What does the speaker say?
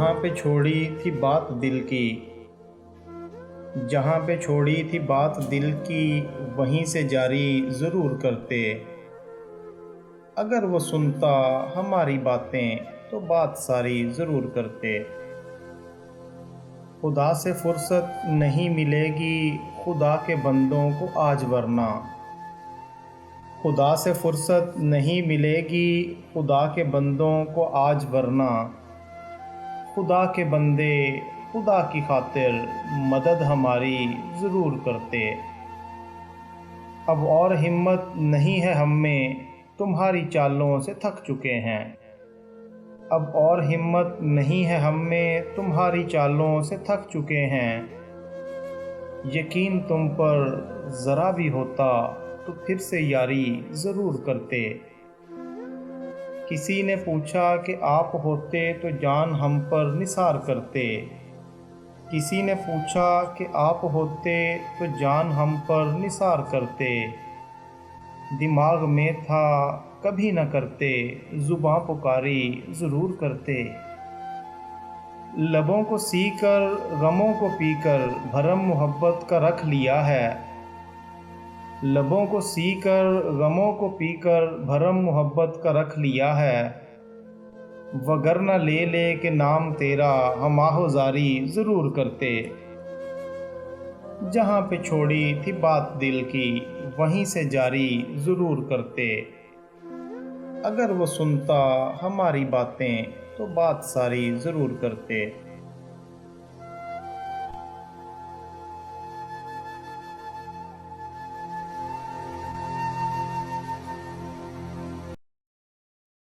जहाँ पे छोड़ी थी बात दिल की, जहाँ पे छोड़ी थी बात दिल की, वहीं से जारी ज़रूर करते। अगर वो सुनता हमारी बातें तो बात सारी ज़रूर करते। खुदा से फुर्सत नहीं मिलेगी खुदा के बंदों को आज, वरना खुदा से फुर्सत नहीं मिलेगी खुदा के बंदों को आज, वरना खुदा के बंदे खुदा की खातिर मदद हमारी ज़रूर करते। अब और हिम्मत नहीं है हम में, तुम्हारी चालों से थक चुके हैं। अब और हिम्मत नहीं है हम में, तुम्हारी चालों से थक चुके हैं। यकीन तुम पर ज़रा भी होता तो फिर से यारी ज़रूर करते। किसी ने पूछा कि आप होते तो जान हम पर निसार करते। किसी ने पूछा कि आप होते तो जान हम पर निसार करते। दिमाग में था कभी न करते, ज़ुबां पुकारी ज़रूर करते। लबों को सीकर गमों को पीकर भरम मोहब्बत का रख लिया है। लबों को सीकर गमों को पीकर भरम मोहब्बत का रख लिया है। वगरना ले ले के नाम तेरा हम आहोजारी ज़रूर करते। जहाँ पे छोड़ी थी बात दिल की, वहीं से जारी ज़रूर करते। अगर वो सुनता हमारी बातें तो बात सारी ज़रूर करते।